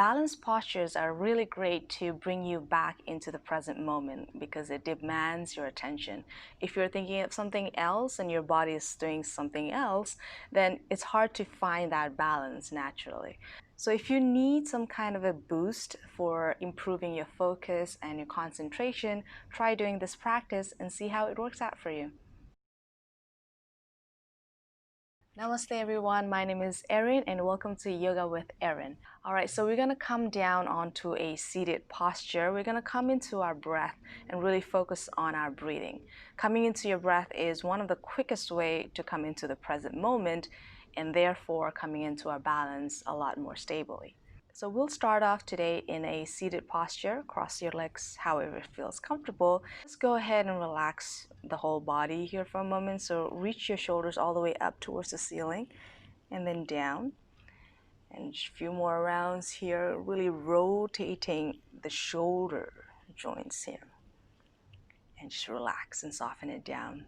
balanced postures are really great to bring you back into the present moment because it demands your attention. If you're thinking of something else and your body is doing something else, then it's hard to find that balance naturally. So if you need some kind of a boost for improving your focus and your concentration, try doing this practice and see how it works out for you. Namaste everyone, my name is Erin and welcome to Yoga with Erin. Alright, so we're going to come down onto a seated posture. We're going to come into our breath and really focus on our breathing. Coming into your breath is one of the quickest way to come into the present moment and therefore coming into our balance a lot more stably. So we'll start off today in a seated posture. Cross your legs however it feels comfortable. Just go ahead and relax the whole body here for a moment. So reach your shoulders all the way up towards the ceiling and then down. And just a few more rounds here, really rotating the shoulder joints here. And just relax and soften it down.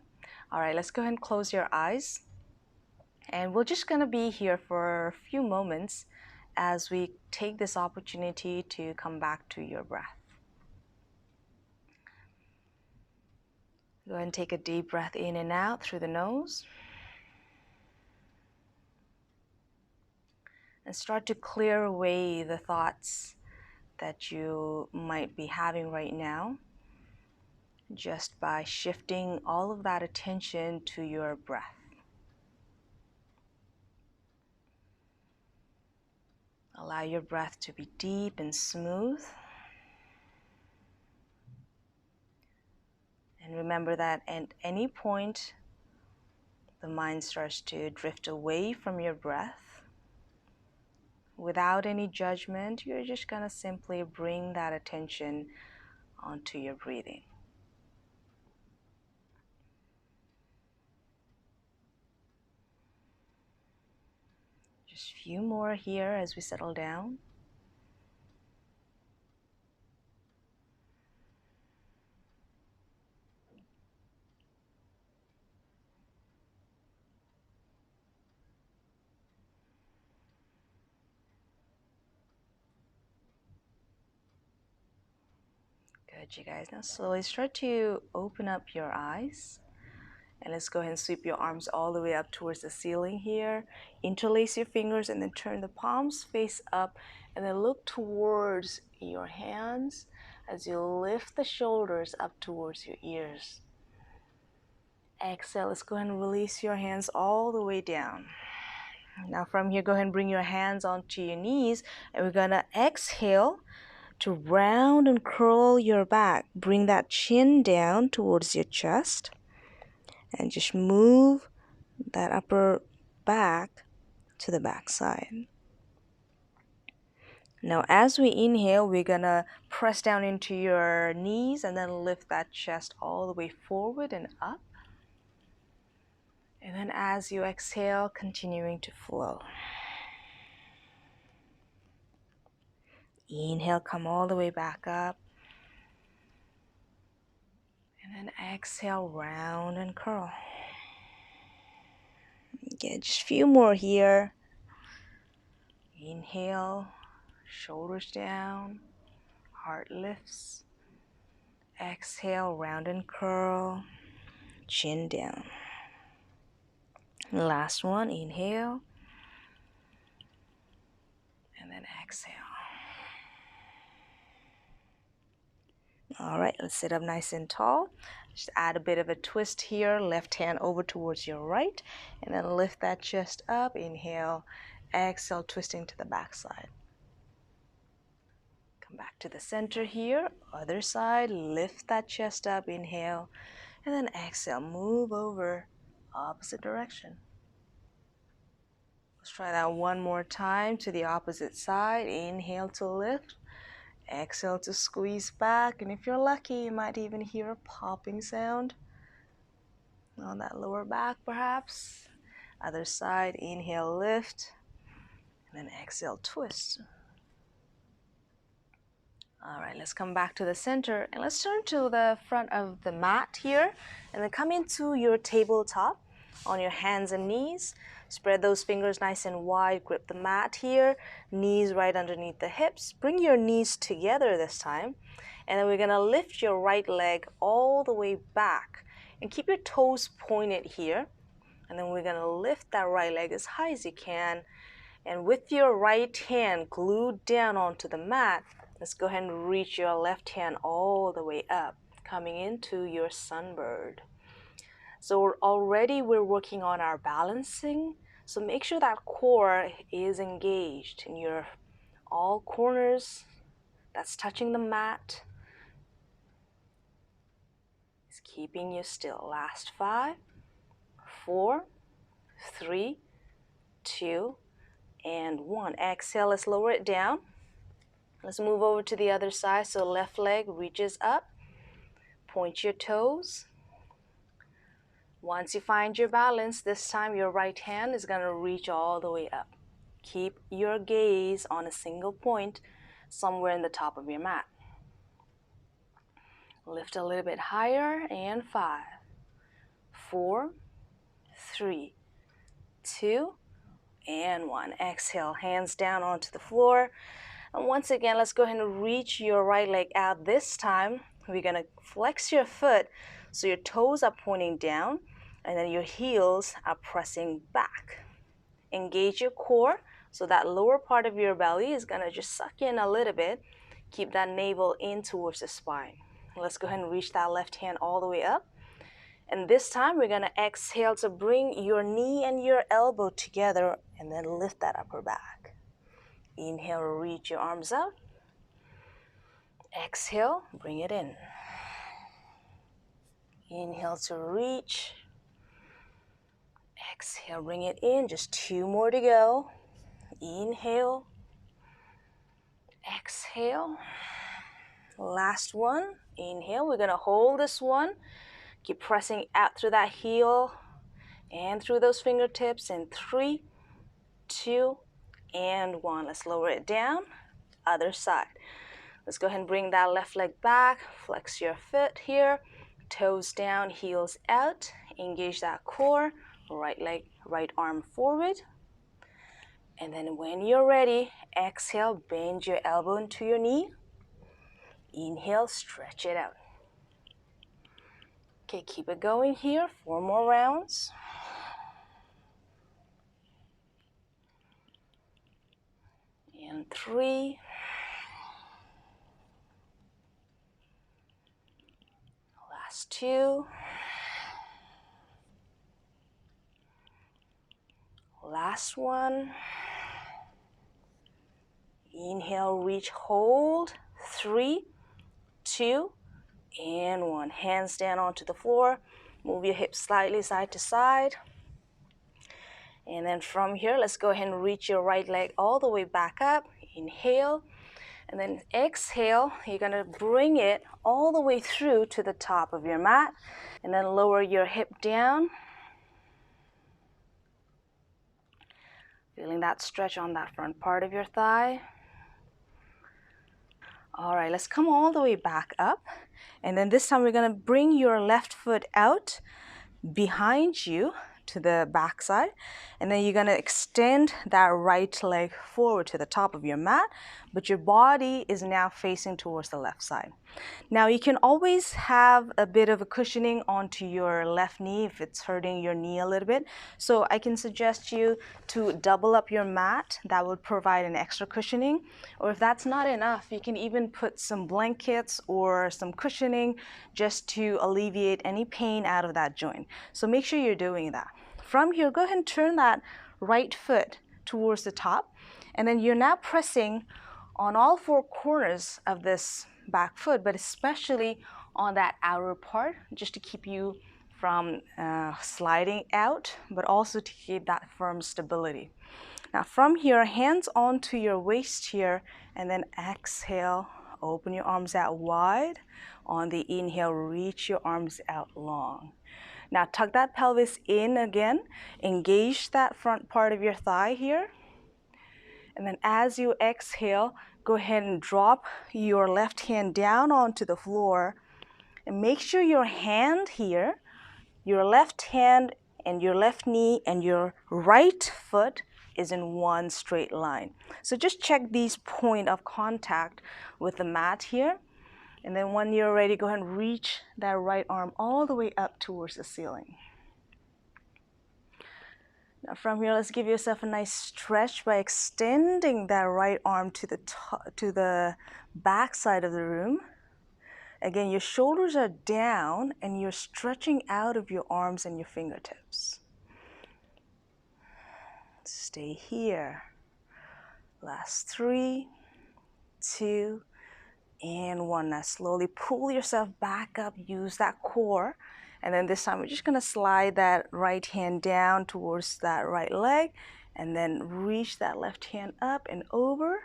All right, let's go ahead and close your eyes. And we're just going to be here for a few moments as we take this opportunity to come back to your breath. Go ahead and take a deep breath in and out through the nose. And start to clear away the thoughts that you might be having right now, just by shifting all of that attention to your breath. Allow your breath to be deep and smooth. And remember that at any point the mind starts to drift away from your breath, without any judgment, you're just going to simply bring that attention onto your breathing. Just a few more here as we settle down. Good, you guys. Now slowly start to open up your eyes. And let's go ahead and sweep your arms all the way up towards the ceiling here. Interlace your fingers and then turn the palms face up. And then look towards your hands as you lift the shoulders up towards your ears. Exhale, let's go ahead and release your hands all the way down. Now from here, go ahead and bring your hands onto your knees. And we're going to exhale to round and curl your back. Bring that chin down towards your chest. And just move that upper back to the back side. Now as we inhale, we're gonna press down into your knees and then lift that chest all the way forward and up. And then as you exhale, continuing to flow. Inhale, come all the way back up. And then exhale, round and curl. Get just a few more here. Inhale, shoulders down, heart lifts. Exhale, round and curl, chin down. Last one, inhale. And then exhale. All right, let's sit up nice and tall. Just add a bit of a twist here. Left hand over towards your right. And then lift that chest up. Inhale. Exhale, twisting to the back side. Come back to the center here. Other side. Lift that chest up. Inhale. And then exhale. Move over. Opposite direction. Let's try that one more time to the opposite side. Inhale to lift. Exhale to squeeze back, and if you're lucky, you might even hear a popping sound on that lower back perhaps. Other side, inhale, lift, and then exhale, twist. All right, let's come back to the center, and let's turn to the front of the mat here, and then come into your tabletop on your hands and knees. Spread those fingers nice and wide, grip the mat here, knees right underneath the hips. Bring your knees together this time. And then we're gonna lift your right leg all the way back and keep your toes pointed here. And then we're gonna lift that right leg as high as you can. And with your right hand glued down onto the mat, let's go ahead and reach your left hand all the way up, coming into your sunbird. So already we're working on our balancing. So make sure that core is engaged in your all corners that's touching the mat. It's keeping you still. Last 5, 4, 3, 2, and 1. Exhale, let's lower it down. Let's move over to the other side. So left leg reaches up. Point your toes. Once you find your balance, this time your right hand is going to reach all the way up. Keep your gaze on a single point somewhere in the top of your mat. Lift a little bit higher, and 5, 4, 3, 2, and 1. Exhale, hands down onto the floor. And once again, let's go ahead and reach your right leg out. This time, we're going to flex your foot so your toes are pointing down and then your heels are pressing back. Engage your core so that lower part of your belly is going to just suck in a little bit. Keep that navel in towards the spine. Let's go ahead and reach that left hand all the way up. And this time we're going to exhale to bring your knee and your elbow together and then lift that upper back. Inhale, reach your arms out. Exhale, bring it in. Inhale to reach. Exhale, bring it in. Just 2 more to go. Inhale. Exhale. Last one. Inhale. We're going to hold this one. Keep pressing out through that heel and through those fingertips in 3, 2, and 1. Let's lower it down. Other side. Let's go ahead and bring that left leg back. Flex your foot here. Toes down, heels out. Engage that core. Right leg, right arm forward. And then when you're ready, exhale, bend your elbow into your knee. Inhale, stretch it out. Okay, keep it going here. 4 more rounds. And 3. Last 2. Last one. Inhale, reach, hold. 3, 2, and 1. Hands down onto the floor. Move your hips slightly side to side. And then from here, let's go ahead and reach your right leg all the way back up. Inhale. And then exhale. You're going to bring it all the way through to the top of your mat. And then lower your hip down. Feeling that stretch on that front part of your thigh. All right, let's come all the way back up. And then this time we're going to bring your left foot out behind you to the back side. And then you're going to extend that right leg forward to the top of your mat, but your body is now facing towards the left side. Now you can always have a bit of a cushioning onto your left knee if it's hurting your knee a little bit. So I can suggest you to double up your mat. That would provide an extra cushioning. Or if that's not enough, you can even put some blankets or some cushioning just to alleviate any pain out of that joint. So make sure you're doing that. From here, go ahead and turn that right foot towards the top. And then you're now pressing on all 4 corners of this back foot, but especially on that outer part, just to keep you from sliding out, but also to keep that firm stability. Now from here, hands onto your waist here, and then exhale, open your arms out wide. On the inhale, reach your arms out long. Now tuck that pelvis in again, engage that front part of your thigh here. And then as you exhale, go ahead and drop your left hand down onto the floor and make sure your hand here, your left hand and your left knee and your right foot is in one straight line. So just check these point of contact with the mat here. And then when you're ready, go ahead and reach that right arm all the way up towards the ceiling. Now from here, let's give yourself a nice stretch by extending that right arm to the back side of the room. Again, your shoulders are down and you're stretching out of your arms and your fingertips. Stay here. Last 3, 2, and 1. Now slowly pull yourself back up, use that core. And then this time we're just gonna slide that right hand down towards that right leg and then reach that left hand up and over.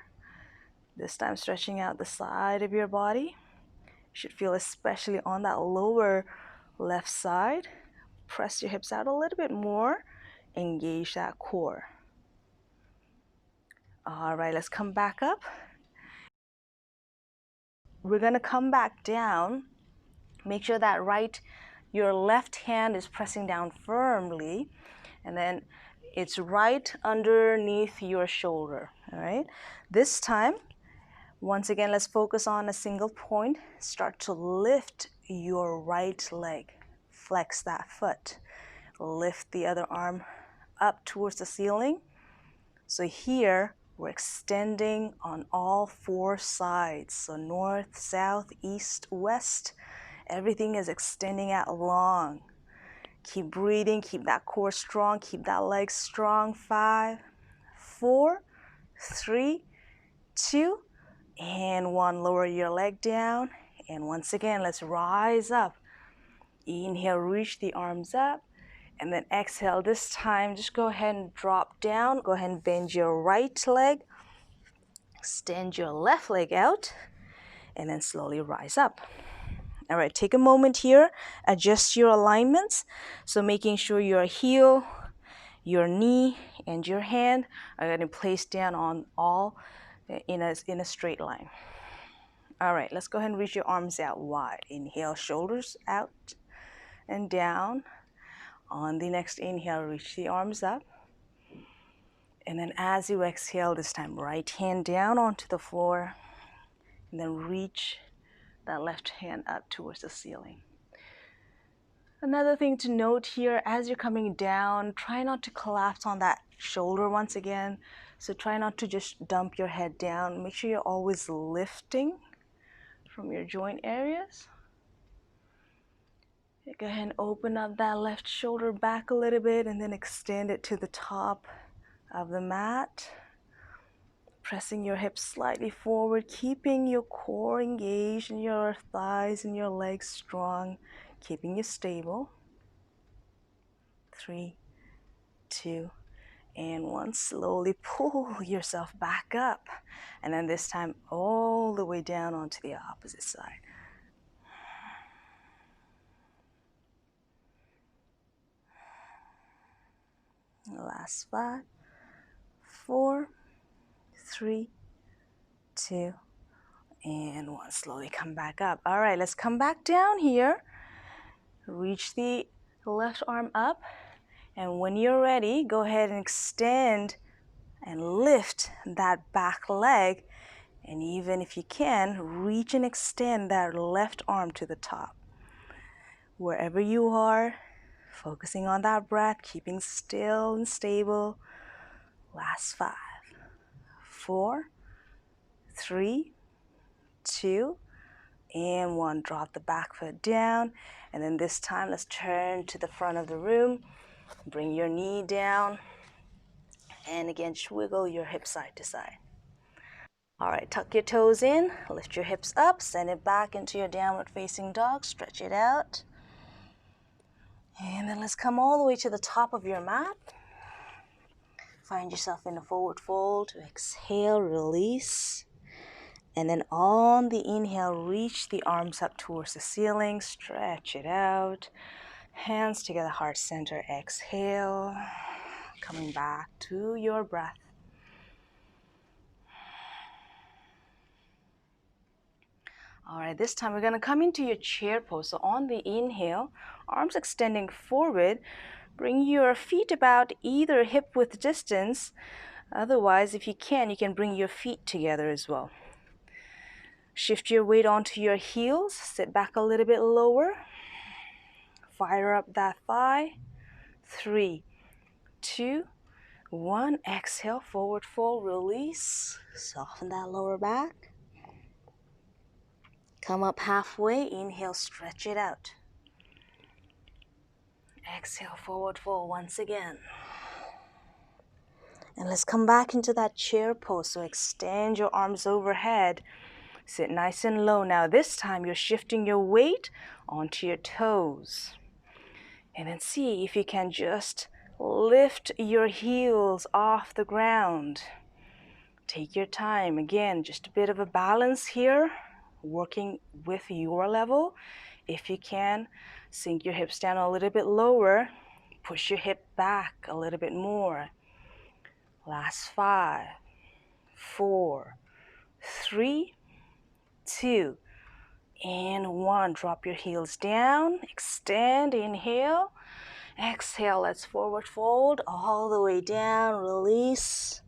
This time stretching out the side of your body. You should feel especially on that lower left side. Press your hips out a little bit more. Engage that core. All right, let's come back up. We're gonna come back down. Make sure that your left hand is pressing down firmly, and then it's right underneath your shoulder. All right, this time, once again, let's focus on a single point. Start to lift your right leg. Flex that foot. Lift the other arm up towards the ceiling. So here, we're extending on all 4 sides. So north, south, east, west. Everything is extending out long. Keep breathing, keep that core strong, keep that leg strong. 5, 4, 3, 2, and 1. Lower your leg down. And once again, let's rise up. Inhale, reach the arms up. And then exhale. This time, just go ahead and drop down. Go ahead and bend your right leg. Extend your left leg out. And then slowly rise up. All right, take a moment here, adjust your alignments. So making sure your heel, your knee, and your hand are getting placed down on all in a straight line. All right, let's go ahead and reach your arms out wide. Inhale, shoulders out and down. On the next inhale, reach the arms up. And then as you exhale, this time right hand down onto the floor. And then reach that left hand up towards the ceiling. Another thing to note here, as you're coming down, try not to collapse on that shoulder once again. So try not to just dump your head down. Make sure you're always lifting from your joint areas. Go ahead and open up that left shoulder back a little bit and then extend it to the top of the mat. Pressing your hips slightly forward, keeping your core engaged and your thighs and your legs strong, keeping you stable. 3, 2, and 1. Slowly pull yourself back up. And then this time all the way down onto the opposite side. Last 5, 4, 3, 2, and 1. Slowly come back up. All right, let's come back down here. Reach the left arm up. And when you're ready, go ahead and extend and lift that back leg. And even if you can, reach and extend that left arm to the top. Wherever you are, focusing on that breath, keeping still and stable. Last 5, 4, 3, 2, and 1. Drop the back foot down. And then this time, let's turn to the front of the room. Bring your knee down. And again, wiggle your hips side to side. All right, tuck your toes in. Lift your hips up. Send it back into your downward facing dog. Stretch it out. And then let's come all the way to the top of your mat. Find yourself in a forward fold. Exhale, release. And then on the inhale, reach the arms up towards the ceiling. Stretch it out. Hands together, heart center. Exhale. Coming back to your breath. All right, this time we're going to come into your chair pose. So on the inhale, arms extending forward. Bring your feet about either hip width distance. Otherwise, if you can bring your feet together as well. Shift your weight onto your heels. Sit back a little bit lower. Fire up that thigh. 3, 2, 1. Exhale, forward fold, release. Soften that lower back. Come up halfway. Inhale, stretch it out. Exhale, forward fold once again. And let's come back into that chair pose. So extend your arms overhead. Sit nice and low. Now this time you're shifting your weight onto your toes. And then see if you can just lift your heels off the ground. Take your time. Again, just a bit of a balance here, working with your level. If you can, sink your hips down a little bit lower. Push your hip back a little bit more. Last 5, 4, 3, 2, and 1. Drop your heels down. Extend. Inhale. Exhale. Let's forward fold all the way down. Release.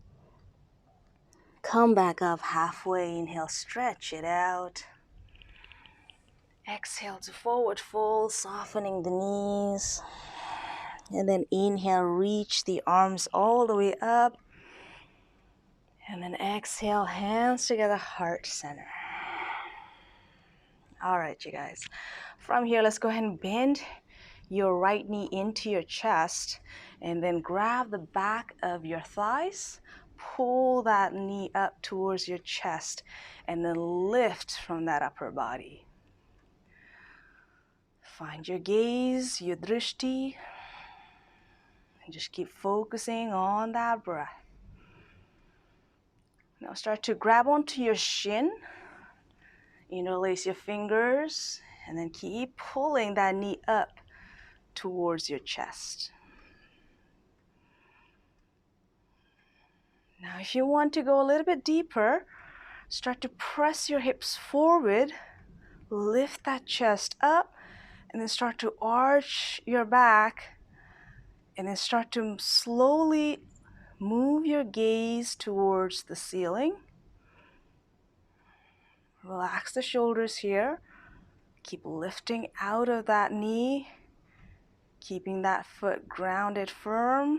Come back up halfway. Inhale. Stretch it out. Exhale to forward fold, softening the knees. And then inhale. Reach the arms all the way up. And then exhale. Hands together. Heart center. All right, you guys. From here, let's go ahead and bend your right knee into your chest and then grab the back of your thighs. Pull that knee up towards your chest and then lift from that upper body. Find your gaze, your drishti, and just keep focusing on that breath. Now start to grab onto your shin. Interlace your fingers and then keep pulling that knee up towards your chest. Now if you want to go a little bit deeper, start to press your hips forward, lift that chest up, and then start to arch your back, and then start to slowly move your gaze towards the ceiling. Relax the shoulders here. Keep lifting out of that knee, keeping that foot grounded firm.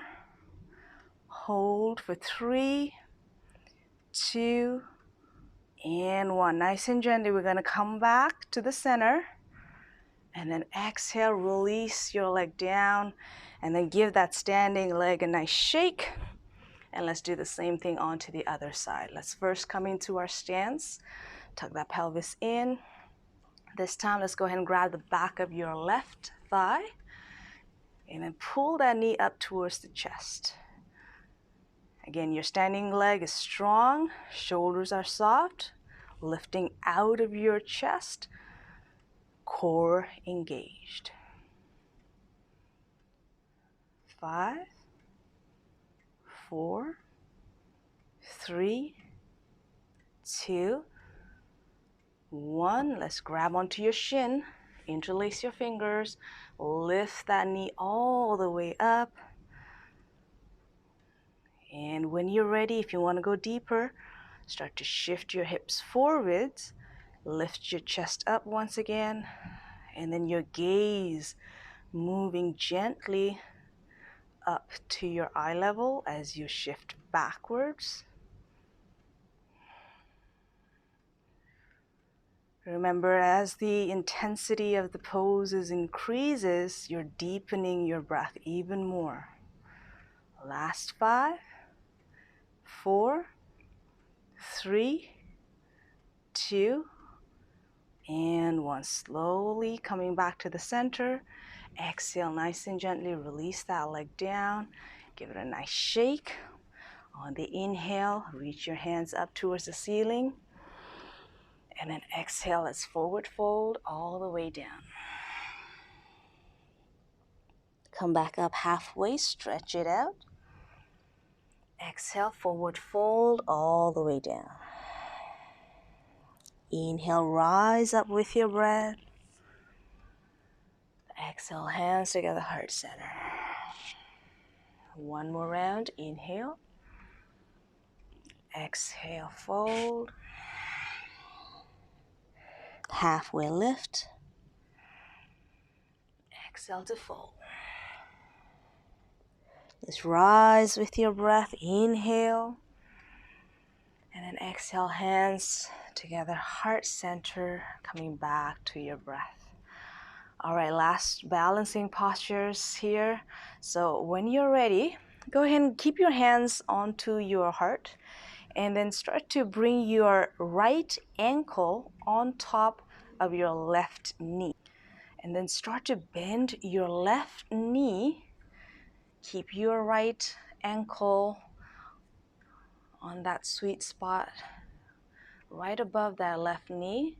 Hold for 3, 2, and 1. Nice and gently, we're going to come back to the center. And then exhale, release your leg down. And then give that standing leg a nice shake. And let's do the same thing onto the other side. Let's first come into our stance. Tuck that pelvis in. This time, let's go ahead and grab the back of your left thigh. And then pull that knee up towards the chest. Again, your standing leg is strong. Shoulders are soft. Lifting out of your chest. Core engaged. 5, 4, 3, 2, 1. Let's grab onto your shin. Interlace your fingers. Lift that knee all the way up. And when you're ready, if you want to go deeper, start to shift your hips forwards. Lift your chest up once again. And then your gaze moving gently up to your eye level as you shift backwards. Remember, as the intensity of the poses increases, you're deepening your breath even more. Last 5, 4, 3, 2, and 1. Slowly coming back to the center. Exhale nice and gently. Release that leg down. Give it a nice shake. On the inhale, reach your hands up towards the ceiling. And then exhale, let's forward fold all the way down. Come back up halfway, stretch it out. Exhale, forward fold all the way down. Inhale, rise up with your breath. Exhale, hands together, heart center. One more round. Inhale. Exhale, fold. Halfway lift. Exhale to fold. Let's rise with your breath. Inhale. And then exhale, hands together, heart center, coming back to your breath. All right, last balancing postures here. So when you're ready, go ahead and keep your hands onto your heart and then start to bring your right ankle on top of your left knee. And then start to bend your left knee. Keep your right ankle on that sweet spot right above that left knee.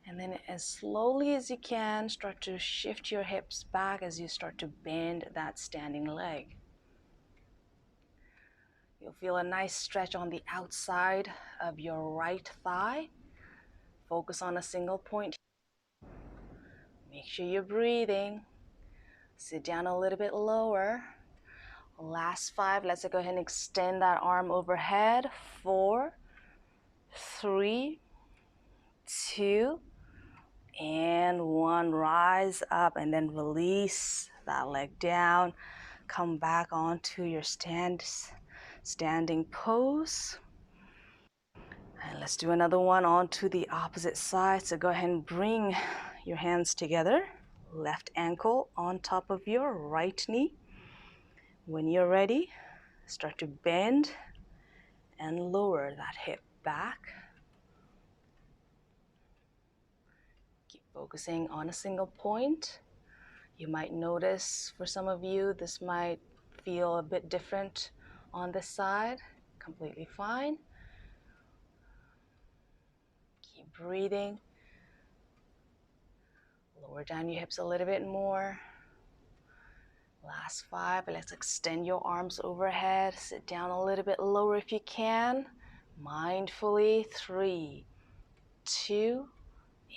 And then as slowly as you can, start to shift your hips back as you start to bend that standing leg. You'll feel a nice stretch on the outside of your right thigh. Focus on a single point. Make sure you're breathing. Sit down a little bit lower. Last 5. Let's go ahead and extend that arm overhead. 4, 3, 2, and 1. Rise up and then release that leg down. Come back onto your standing pose. And let's do another one onto the opposite side. So go ahead and bring your hands together. Left ankle on top of your right knee. When you're ready, start to bend and lower that hip back. Keep focusing on a single point. You might notice for some of you, this might feel a bit different on this side. Completely fine. Keep breathing. Lower down your hips a little bit more. Last 5. Let's extend your arms overhead. Sit down a little bit lower if you can. Mindfully. 3, 2,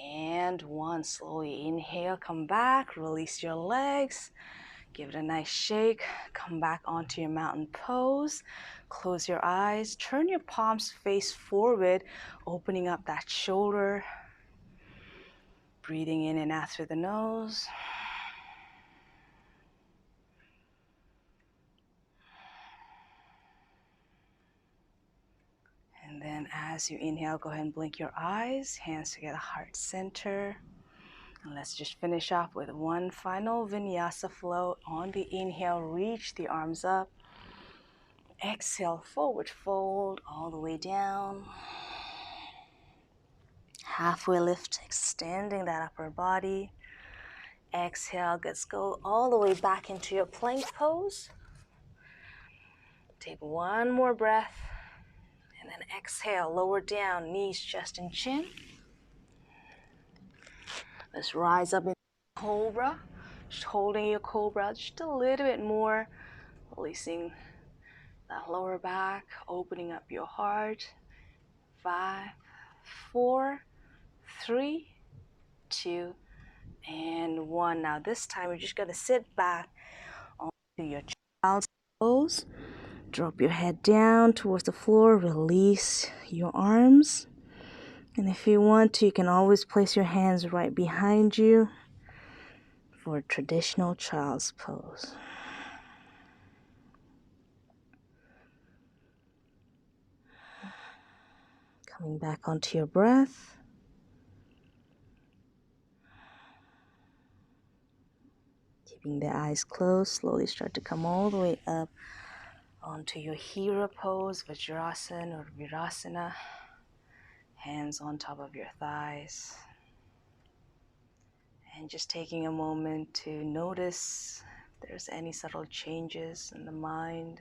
and 1. Slowly inhale. Come back. Release your legs. Give it a nice shake. Come back onto your mountain pose. Close your eyes. Turn your palms face forward, opening up that shoulder. Breathing in and out through the nose. And then as you inhale, go ahead and blink your eyes. Hands together, heart center. And let's just finish off with one final vinyasa flow. On the inhale, reach the arms up. Exhale, forward fold all the way down. Halfway lift, extending that upper body. Exhale, let's go all the way back into your plank pose. Take one more breath. And then exhale, lower down, knees, chest, and chin. Let's rise up in cobra. Just holding your cobra just a little bit more. Releasing that lower back, opening up your heart. 5, 4, 3, 2, and 1. Now this time you're just gonna sit back onto your child's pose. Drop your head down towards the floor. Release your arms. And if you want to, you can always place your hands right behind you for a traditional child's pose. Coming back onto your breath. Keeping the eyes closed, slowly start to come all the way up onto your hero pose, Vajrasana or Virasana. Hands on top of your thighs. And just taking a moment to notice if there's any subtle changes in the mind.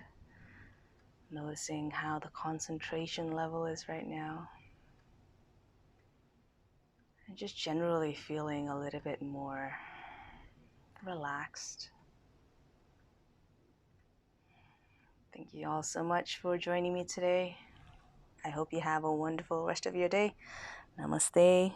Noticing how the concentration level is right now. And just generally feeling a little bit more relaxed. Thank you all so much for joining me today. I hope you have a wonderful rest of your day. Namaste.